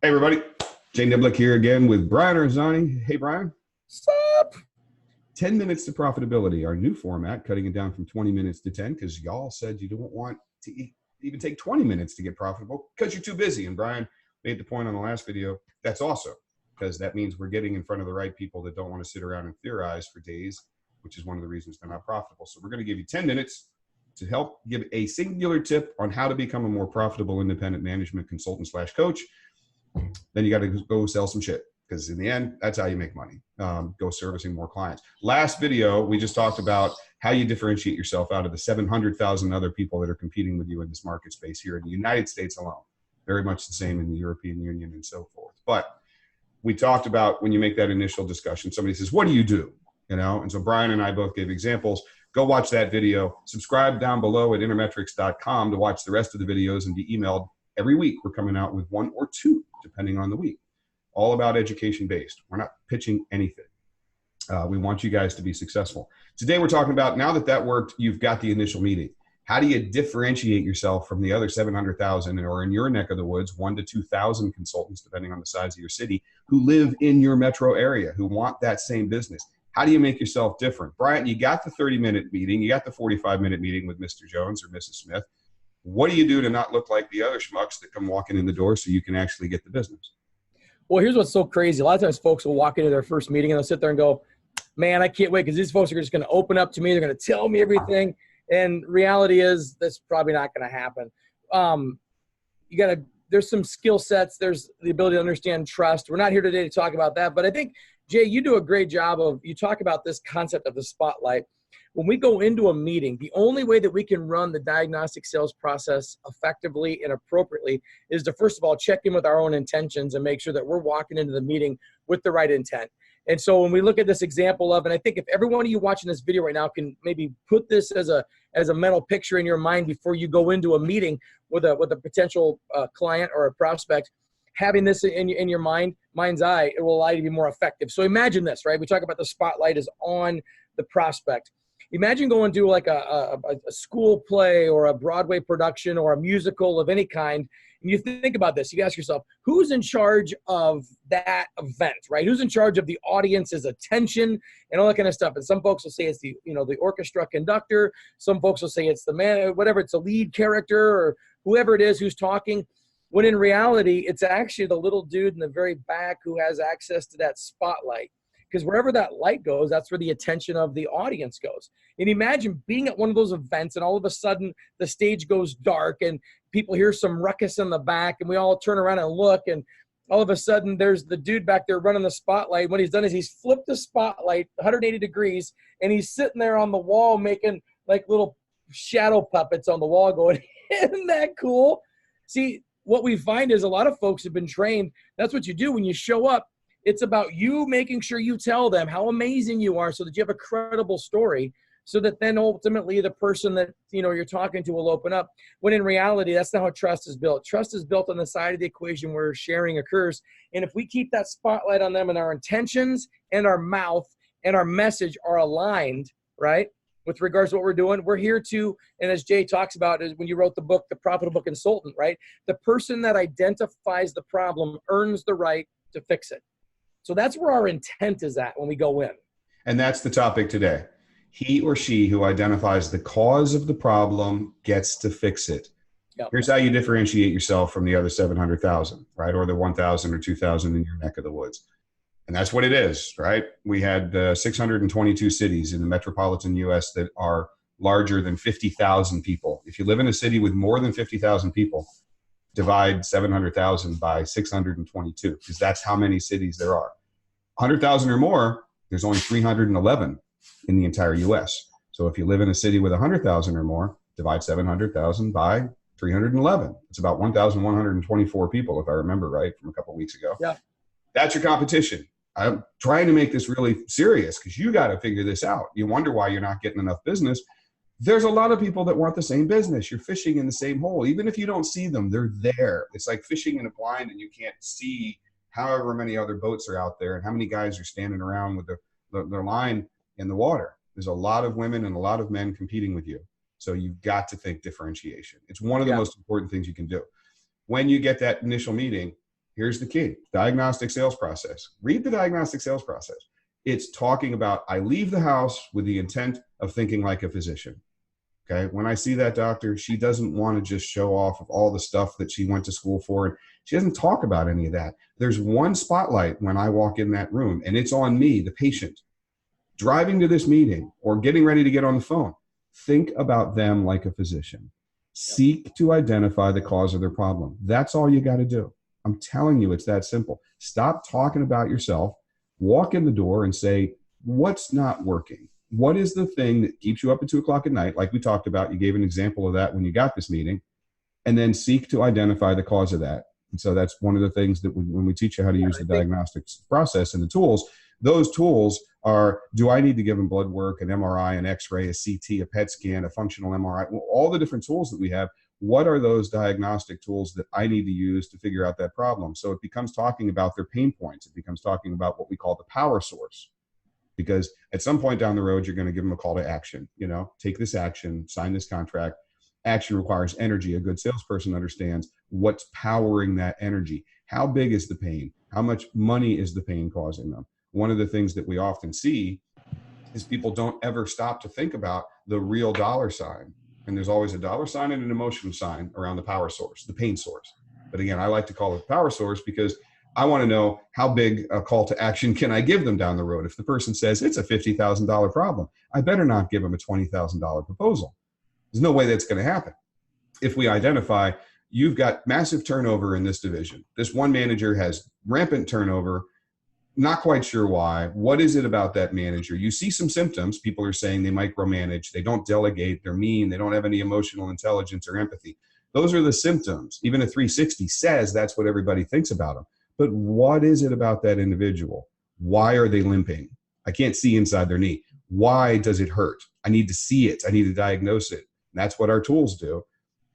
Hey everybody, Jay Niblick here again with Brian Arzani. Hey Brian. What's up? 10 minutes to profitability, our new format, cutting it down from 20 minutes to 10 because y'all said you don't want to even take 20 minutes to get profitable because you're too busy. And Brian made the point on the last video. That's awesome because that means we're getting in front of the right people that don't want to sit around and theorize for days, which is one of the reasons they're not profitable. So we're going to give you 10 minutes to help give a singular tip on how to become a more profitable independent management consultant / coach. Then you got to go sell some shit because in the end, that's how you make money. Go servicing more clients. Last video, we just talked about how you differentiate yourself out of the 700,000 other people that are competing with you in this market space here in the United States alone. Very much the same in the European Union and so forth. But we talked about when you make that initial discussion, somebody says, what do you do? You know, and so Brian and I both gave examples. Go watch that video. Subscribe down below at intermetrics.com to watch the rest of the videos and be emailed every week. We're coming out with 1 or 2, depending on the week. All about education based. We're not pitching anything. We want you guys to be successful. Today we're talking about, now that worked, you've got the initial meeting. How do you differentiate yourself from the other 700,000 or in your neck of the woods, 1,000 to 2,000 consultants, depending on the size of your city, who live in your metro area, who want that same business? How do you make yourself different? Brian, you got the 30-minute meeting. You got the 45-minute meeting with Mr. Jones or Mrs. Smith. What do you do to not look like the other schmucks that come walking in the door so you can actually get the business? Well, here's what's so crazy. A lot of times folks will walk into their first meeting and they'll sit there and go, man, I can't wait because these folks are just going to open up to me. They're going to tell me everything. And reality is that's probably not going to happen. There's some skill sets. There's the ability to understand trust. We're not here today to talk about that. But I think, Jay, you do a great job you talk about this concept of the spotlight. When we go into a meeting, the only way that we can run the diagnostic sales process effectively and appropriately is to, first of all, check in with our own intentions and make sure that we're walking into the meeting with the right intent. And so when we look at this example of, and I think if every one of you watching this video right now can maybe put this as a mental picture in your mind before you go into a meeting with a potential client or a prospect, having this in your mind's eye, it will allow you to be more effective. So imagine this, right? We talk about the spotlight is on the prospect. Imagine going to like a school play or a Broadway production or a musical of any kind. And you think about this, you ask yourself, who's in charge of that event, right? Who's in charge of the audience's attention and all that kind of stuff? And some folks will say it's the orchestra conductor. Some folks will say it's the man, whatever, it's a lead character or whoever it is who's talking. When in reality, it's actually the little dude in the very back who has access to that spotlight. Because wherever that light goes, that's where the attention of the audience goes. And imagine being at one of those events and all of a sudden the stage goes dark and people hear some ruckus in the back and we all turn around and look and all of a sudden there's the dude back there running the spotlight. What he's done is he's flipped the spotlight 180 degrees and he's sitting there on the wall making like little shadow puppets on the wall going, isn't that cool? See, what we find is a lot of folks have been trained. That's what you do when you show up. It's about you making sure you tell them how amazing you are so that you have a credible story so that then ultimately the person that you're talking to will open up. When in reality, that's not how trust is built. Trust is built on the side of the equation where sharing occurs. And if we keep that spotlight on them and our intentions and our mouth and our message are aligned, right, with regards to what we're doing, we're here to, and as Jay talks about is when you wrote the book, The Profitable Consultant, right, the person that identifies the problem earns the right to fix it. So that's where our intent is at when we go in. And that's the topic today. He or she who identifies the cause of the problem gets to fix it. Yep. Here's how you differentiate yourself from the other 700,000, right? Or the 1,000 or 2,000 in your neck of the woods. And that's what it is, right? We had 622 cities in the metropolitan U.S. that are larger than 50,000 people. If you live in a city with more than 50,000 people, divide 700,000 by 622, because that's how many cities there are. 100,000 or more, there's only 311 in the entire U.S. So if you live in a city with 100,000 or more, divide 700,000 by 311. It's about 1,124 people, if I remember right, from a couple of weeks ago. Yeah. That's your competition. I'm trying to make this really serious because you got to figure this out. You wonder why you're not getting enough business. There's a lot of people that want the same business. You're fishing in the same hole. Even if you don't see them, they're there. It's like fishing in a blind and you can't see however many other boats are out there and how many guys are standing around with their line in the water. There's a lot of women and a lot of men competing with you. So you've got to think differentiation. It's one of the most important things you can do. When you get that initial meeting, Here's the key: diagnostic sales process. Read the diagnostic sales process. It's talking about, I leave the house with the intent of thinking like a physician. Okay. When I see that doctor, she doesn't want to just show off of all the stuff that she went to school for. And she doesn't talk about any of that. There's one spotlight when I walk in that room, and it's on me, the patient, driving to this meeting or getting ready to get on the phone. Think about them like a physician. Seek to identify the cause of their problem. That's all you got to do. I'm telling you, it's that simple. Stop talking about yourself. Walk in the door and say, what's not working? What is the thing that keeps you up at 2 o'clock at night? Like we talked about, you gave an example of that when you got this meeting, and then seek to identify the cause of that. And so that's one of the things that when we teach you how to use the diagnostic process and the tools, those tools are, do I need to give them blood work, an MRI, an X-ray, a CT, a PET scan, a functional MRI, all the different tools that we have. What are those diagnostic tools that I need to use to figure out that problem? So it becomes talking about their pain points. It becomes talking about what we call the power source. Because at some point down the road, you're going to give them a call to action. Take this action, sign this contract. Action requires energy. A good salesperson understands what's powering that energy. How big is the pain? How much money is the pain causing them? One of the things that we often see is people don't ever stop to think about the real dollar sign. And there's always a dollar sign and an emotion sign around the power source, the pain source. But again, I like to call it power source because I want to know how big a call to action can I give them down the road. If the person says it's a $50,000 problem, I better not give them a $20,000 proposal. There's no way that's going to happen. If we identify, you've got massive turnover in this division. This one manager has rampant turnover, not quite sure why. What is it about that manager? You see some symptoms. People are saying they micromanage, they don't delegate, they're mean, they don't have any emotional intelligence or empathy. Those are the symptoms. Even a 360 says that's what everybody thinks about them. But what is it about that individual? Why are they limping? I can't see inside their knee. Why does it hurt? I need to see it. I need to diagnose it. That's what our tools do.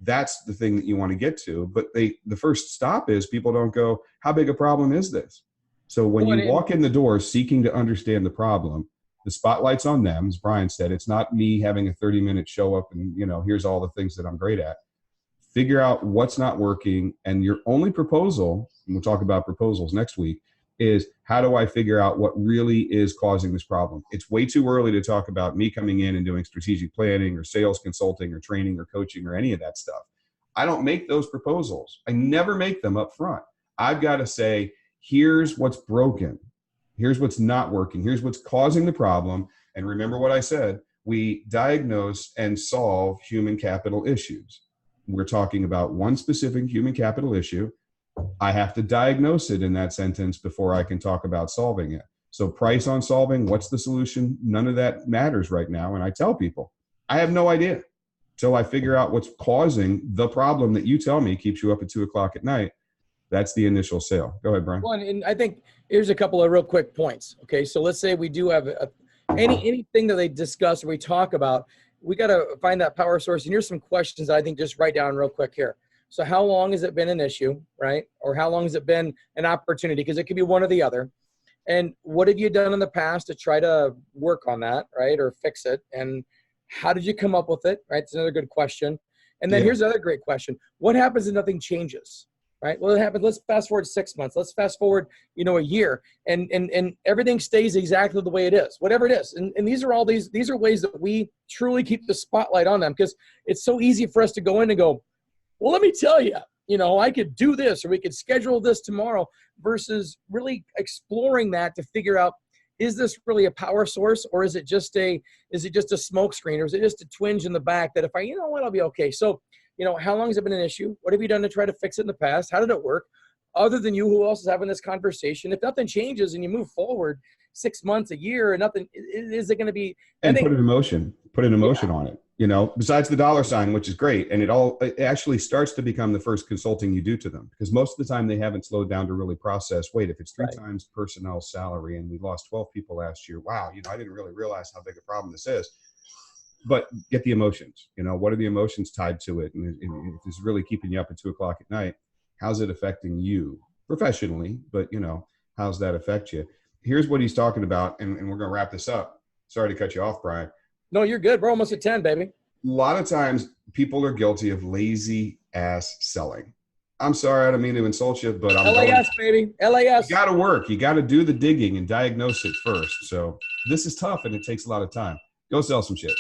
That's the thing that you want to get to. But the first stop is people don't go, how big a problem is this? So when you walk in the door seeking to understand the problem, the spotlight's on them. As Brian said, it's not me having a 30-minute show up and, here's all the things that I'm great at. Figure out what's not working. And your only proposal, and we'll talk about proposals next week, is how do I figure out what really is causing this problem? It's way too early to talk about me coming in and doing strategic planning or sales consulting or training or coaching or any of that stuff. I don't make those proposals. I never make them up front. I've got to say, here's what's broken. Here's what's not working. Here's what's causing the problem. And remember what I said, we diagnose and solve human capital issues. We're talking about one specific human capital issue. I have to diagnose it in that sentence before I can talk about solving it. So price on solving, what's the solution? None of that matters right now. And I tell people, I have no idea till I figure out what's causing the problem that you tell me keeps you up at 2 o'clock at night. That's the initial sale. Go ahead, Brian. Well, and I think here's a couple of real quick points. Okay. So let's say we do have anything that they discuss or we talk about, we got to find that power source. And here's some questions that I think just write down real quick here. So how long has it been an issue, right? Or how long has it been an opportunity? Because it could be one or the other. And what have you done in the past to try to work on that, right? Or fix it? And how did you come up with it, right? It's another good question. And then here's another great question. What happens if nothing changes, right? Well, it happens. Let's fast forward 6 months. Let's fast forward, a year, and everything stays exactly the way it is, whatever it is. And these are ways that we truly keep the spotlight on them, because it's so easy for us to go in and go, well, let me tell you, I could do this, or we could schedule this tomorrow, versus really exploring that to figure out, is this really a power source, or is it just a smoke screen, or is it just a twinge in the back that if I'll be okay. So, how long has it been an issue? What have you done to try to fix it in the past? How did it work? Other than you, who else is having this conversation? If nothing changes and you move forward 6 months, a year, and nothing, is it going to be? And put an emotion on it. Besides the dollar sign, which is great. And it actually starts to become the first consulting you do to them, because most of the time they haven't slowed down to really process, wait, if it's three times personnel salary and we lost 12 people last year, wow, I didn't really realize how big a problem this is. But get the emotions, what are the emotions tied to it? And if it's really keeping you up at 2 o'clock at night, how's it affecting you professionally? But, how's that affect you? Here's what he's talking about. And we're going to wrap this up. Sorry to cut you off, Brian. No, you're good. We're almost at 10, baby. A lot of times people are guilty of lazy ass selling. I'm sorry, I don't mean to insult you, but I'm going. LAS, baby. LAS. You got to work. You got to do the digging and diagnose it first. So this is tough and it takes a lot of time. Go sell some shit.